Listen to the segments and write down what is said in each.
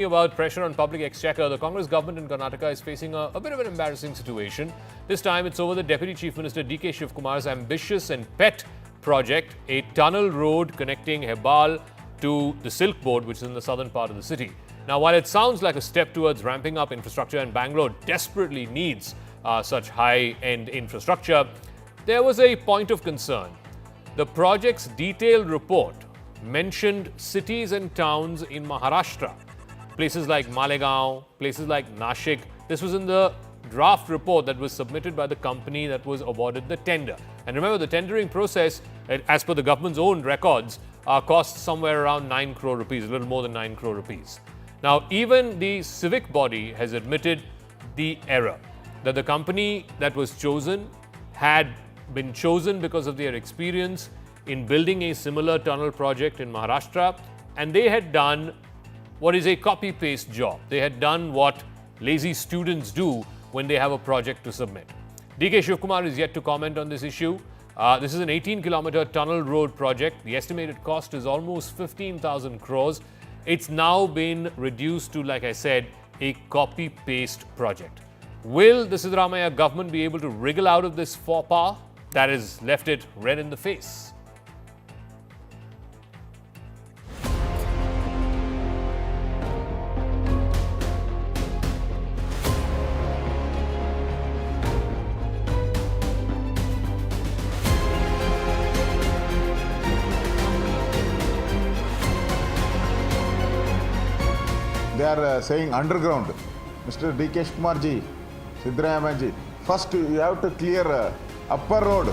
About pressure on public exchequer, the Congress government in Karnataka is facing a bit of an embarrassing situation. This time it's over the Deputy Chief Minister D.K. Shivakumar's ambitious and pet project, a tunnel road connecting Hebbal to the Silk Board, which is in the southern part of the city. Now, while it sounds like a step towards ramping up infrastructure, and Bangalore desperately needs such high-end infrastructure, there was a point of concern. The project's detailed report mentioned cities and towns in Maharashtra. Places like Malegaon, places like Nashik. This was in the draft report that was submitted by the company that was awarded the tender. And remember, the tendering process, as per the government's own records, costs somewhere around 9 crore rupees, a little more than 9 crore rupees. Now, even the civic body has admitted the error, that the company that was chosen had been chosen because of their experience in building a similar tunnel project in Maharashtra, and they had done what is a copy-paste job. They had done what lazy students do when they have a project to submit. D.K. Shivakumar is yet to comment on this issue. This is an 18-kilometer tunnel road project. The estimated cost is almost 15,000 crores. It's now been reduced to, like I said, a copy-paste project. Will the Siddaramaiah government be able to wriggle out of this faux pas that has left it red in the face? They are saying underground. Mr. D.K. Kumar ji, Siddaramaiah ji, first you have to clear upper road.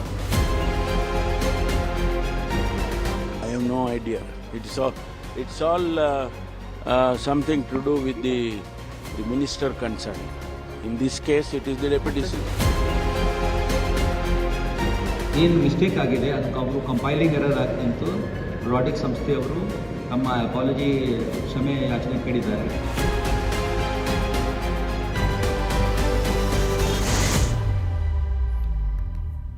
I have no idea. It's all something to do with the minister concerned. In this case, it is the deputy chief. ಏನು mistake ಆಗಿದೆ ಅದಕ್ಕೆ ಅವರು compiling error ಆಗಿತ್ತು. ರಾಡಿಕ್ ಸಂಸ್ಥೆಯವರು ನಮ್ಮ apology ಕ್ಷಮೆ ಯಾಚನೆ ಕೇಳಿದ್ದಾರೆ.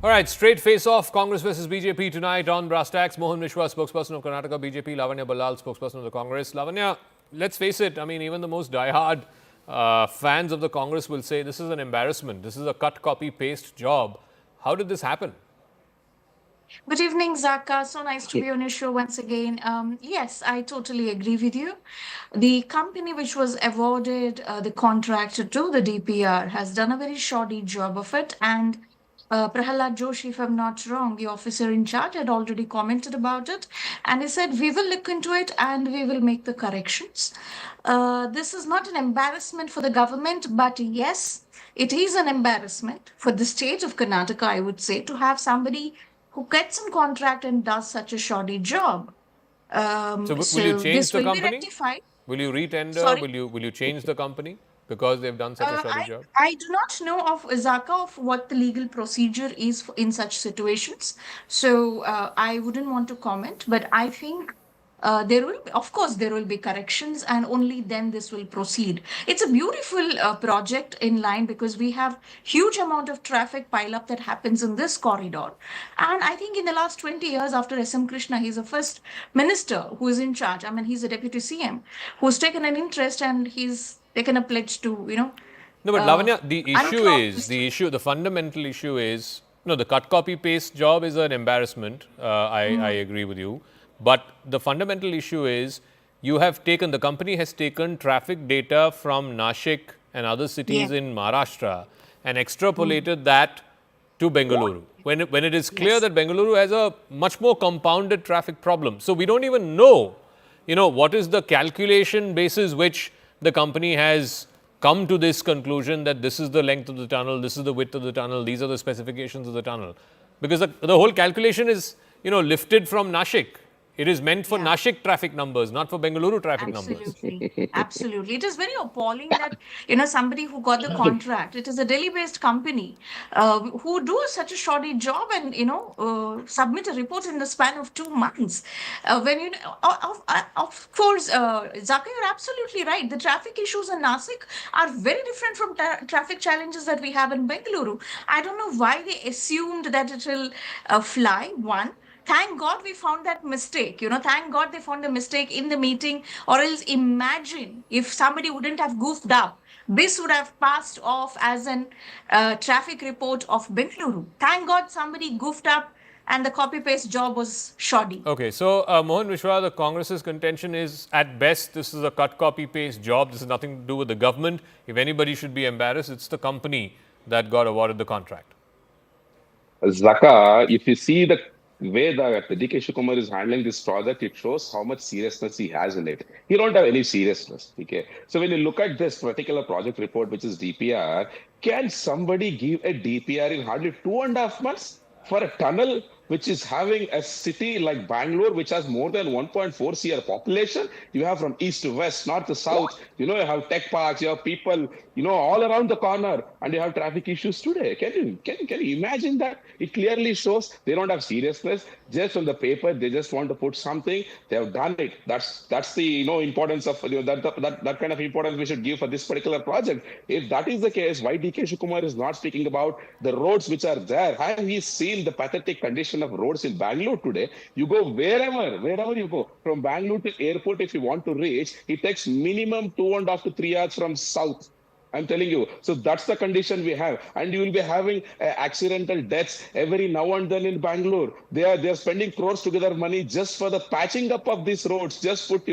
All right, straight face-off, Congress versus BJP tonight on Tacks. Mohan Mishra, spokesperson of Karnataka BJP, Lavanya Ballal, spokesperson of the Congress. Lavanya, let's face it, I mean, even the most die-hard fans of the Congress will say this is an embarrassment. This is a cut, copy, paste job. How did this happen? Good evening, Zaka. So nice to be on your show once again. Yes, I totally agree with you. The company which was awarded the contract to do the DPR has done a very shoddy job of it. And Prahalad Joshi, if I'm not wrong, the officer in charge had already commented about it. And he said, we will look into it and we will make the corrections. This is not an embarrassment for the government, but yes, it is an embarrassment for the state of Karnataka, I would say, to have somebody who gets some contract and does such a shoddy job. So will you change this the will be company? rectified. Will you retender? Sorry? Will you change the company because they've done such a shoddy job? I do not know of Zaka of what the legal procedure is in such situations. So I wouldn't want to comment, but I think there will be, of course, there will be corrections and only then this will proceed. It's a beautiful project in line because we have huge amount of traffic pile up that happens in this corridor. And I think in the last 20 years after S.M. Krishna, he's the first minister who is in charge. I mean, he's a deputy CM who's taken an interest and he's taken a pledge to, No, but Lavanya, the fundamental issue is, the cut, copy, paste job is an embarrassment. I agree with you. But the fundamental issue is the company has taken traffic data from Nashik and other cities in Maharashtra and extrapolated that to Bengaluru. When it is clear that Bengaluru has a much more compounded traffic problem. So we don't even know, what is the calculation basis which the company has come to this conclusion that this is the length of the tunnel, this is the width of the tunnel, these are the specifications of the tunnel. Because the whole calculation is, lifted from Nashik. It is meant for Nashik traffic numbers, not for Bengaluru traffic numbers. Absolutely. It is very appalling that, somebody who got the contract, it is a Delhi-based company who do such a shoddy job and, submit a report in the span of 2 months. Of course, Zaka, you're absolutely right. The traffic issues in Nashik are very different from traffic challenges that we have in Bengaluru. I don't know why they assumed that it will fly, one. Thank God we found that mistake. Thank God they found the mistake in the meeting. Or else imagine if somebody wouldn't have goofed up. This would have passed off as an traffic report of Bengaluru. Thank God somebody goofed up and the copy paste job was shoddy. Okay, so Mohan Mishra, the Congress's contention is at best this is a cut copy paste job. This has nothing to do with the government. If anybody should be embarrassed, it's the company that got awarded the contract. Zaka, if you see the way that DK Shivakumar is handling this project, it shows how much seriousness he has in it. He don't have any seriousness. Okay. So when you look at this particular project report, which is DPR, can somebody give a DPR in hardly 2.5 months for a tunnel which is having a city like Bangalore, which has more than 1.4 crore population? You have from east to west, north to south. You have tech parks, you have people, all around the corner, and you have traffic issues today. Can you imagine that? It clearly shows they don't have seriousness. Just on the paper, they just want to put something. They have done it. That's the importance of that kind of importance we should give for this particular project. If that is the case, why DK Shivakumar is not speaking about the roads which are there? Have we seen the pathetic condition of roads in Bangalore today? You go wherever you go, from Bangalore to airport, if you want to reach, it takes minimum 2.5 to 3 hours from south. I'm telling you. So that's the condition we have. And you will be having accidental deaths every now and then in Bangalore. They are spending crores together money just for the patching up of these roads. Just put,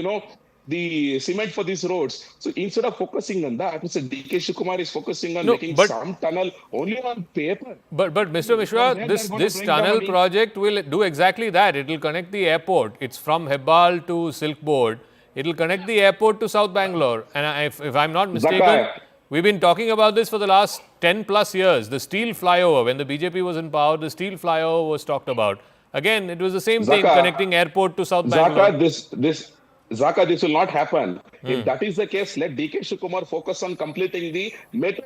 the cement for these roads. So instead of focusing on that, Mr. DK Shivakumar is focusing on making some tunnel only on paper. But Mr. Mishra, this tunnel project will do exactly that. It will connect the airport. It's from Hebbal to Silk Board. It will connect the airport to South Bangalore. And if I'm not mistaken, we've been talking about this for the last 10 plus years. The steel flyover, when the BJP was in power, the steel flyover was talked about. Again, it was the same thing, connecting airport to South Bangalore. Zaka, this will not happen. If that is the case, let DK Shivakumar focus on completing the metro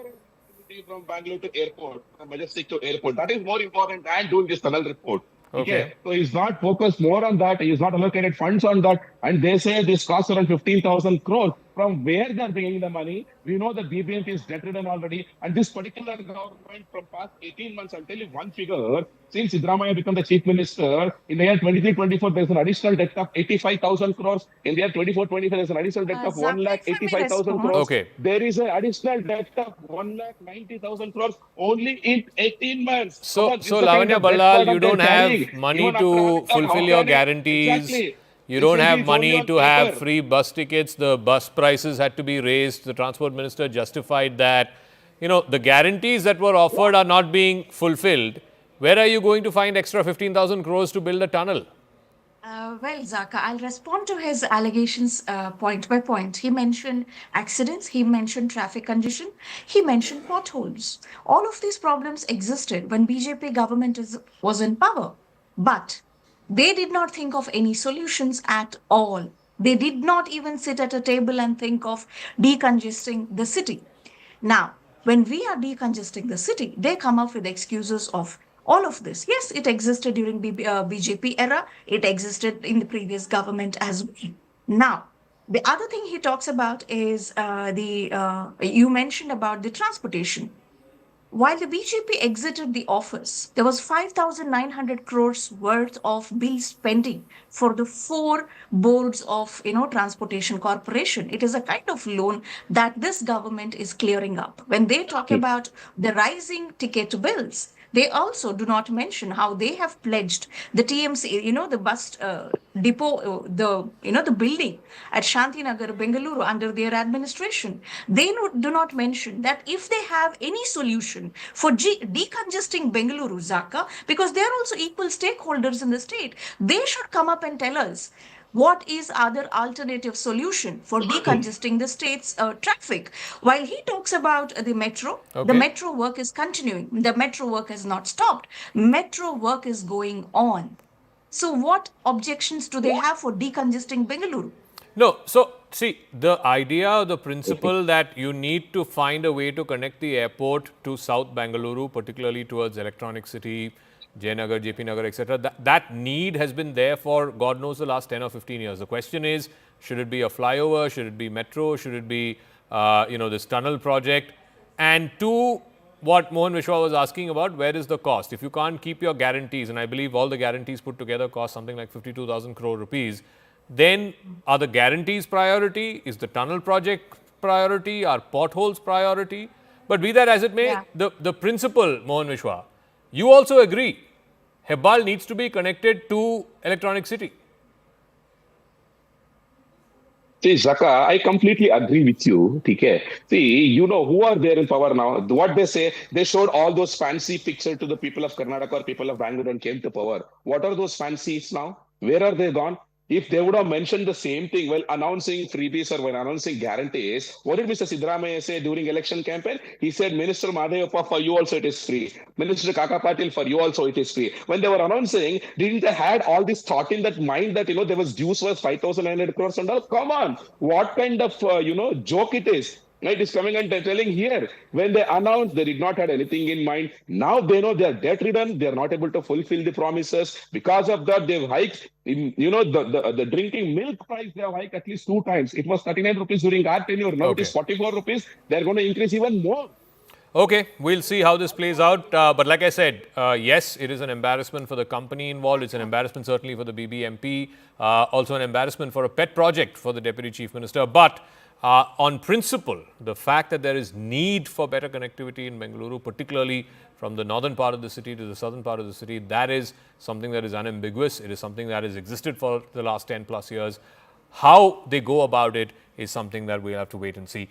from Bangalore to airport, from Majestic to airport. That is more important than doing this tunnel report. Okay. So he's not focused more on that. He's not allocated funds on that. And they say this costs around 15,000 crores. From where they're bringing the money? We know that BBMP is debt-ridden already. And this particular government from past 18 months, I'll tell you one figure. Since Sidramaya became the chief minister, in the year 23-24, there's an additional debt of 85,000 crores. In the year 24-25, there's an additional debt of 1,85,000 crores. Okay. There is an additional debt of 1,90,000 crores only in 18 months. So Lavanya Ballal, you don't have money to fulfill your guarantees. Exactly. You don't have money to have free bus tickets. The bus prices had to be raised. The transport minister justified that. The guarantees that were offered are not being fulfilled. Where are you going to find extra 15,000 crores to build a tunnel? Well, Zaka, I'll respond to his allegations point by point. He mentioned accidents, he mentioned traffic congestion, he mentioned potholes. All of these problems existed when BJP government was in power. But they did not think of any solutions at all. They did not even sit at a table and think of decongesting the city. Now, when we are decongesting the city, they come up with excuses of all of this. Yes, it existed during BJP era. It existed in the previous government as well. Now, the other thing he talks about is you mentioned about the transportation. While the BJP exited the office, there was 5,900 crores worth of bill spending for the 4 boards of Transportation Corporation. It is a kind of loan that this government is clearing up. When they talk about the rising ticket bills, they also do not mention how they have pledged the TMC, the bus depot, the building at Shantinagar, Bengaluru under their administration. They do not mention that if they have any solution for decongesting Bengaluru, Zaka, because they are also equal stakeholders in the state, they should come up and tell us what is other alternative solution for decongesting the state's traffic. While he talks about the metro, the metro work is continuing. The metro work has not stopped. Metro work is going on. So what objections do they have for decongesting Bengaluru? No, so see, the idea, the principle that you need to find a way to connect the airport to South Bengaluru, particularly towards Electronic City, Jayanagar, JP Nagar, etc. That need has been there for God knows the last 10 or 15 years. The question is, should it be a flyover? Should it be metro? Should it be, this tunnel project? And 2, what Mohan Vishwa was asking about, where is the cost? If you can't keep your guarantees, and I believe all the guarantees put together cost something like 52,000 crore rupees, then are the guarantees priority? Is the tunnel project priority? Are potholes priority? But be that as it may, Yeah. the principle, Mohan Vishwa, you also agree, Hebbal needs to be connected to Electronic City. See, Zaka, I completely agree with you. Okay. See, you know who are there in power now? What they say, they showed all those fancy pictures to the people of Karnataka or people of Bangalore and came to power. What are those fancies now? Where are they gone? If they would have mentioned the same thing while announcing freebies or when announcing guarantees, what did Mr. Sidramaya say during election campaign? He said, Minister Madhayappa, for you also it is free. Minister Kaka Patil, for you also it is free. When they were announcing, didn't they had all this thought in that mind that, there was dues worth 5,900 crores and all? Come on. What kind of, joke it is? Right, is coming and telling here when they announced they did not have anything in mind. Now they know they are debt ridden. They are not able to fulfill the promises. Because of that, they've hiked. The drinking milk price they have hiked at least 2 times. It was 39 rupees during our tenure. Now it is 44 rupees. They're going to increase even more. Okay, we'll see how this plays out. But like I said, yes, it is an embarrassment for the company involved. It's an embarrassment certainly for the BBMP. Also an embarrassment for a pet project for the Deputy Chief Minister. But on principle, the fact that there is need for better connectivity in Bengaluru, particularly from the northern part of the city to the southern part of the city, that is something that is unambiguous. It is something that has existed for the last 10 plus years. How they go about it is something that we'll have to wait and see.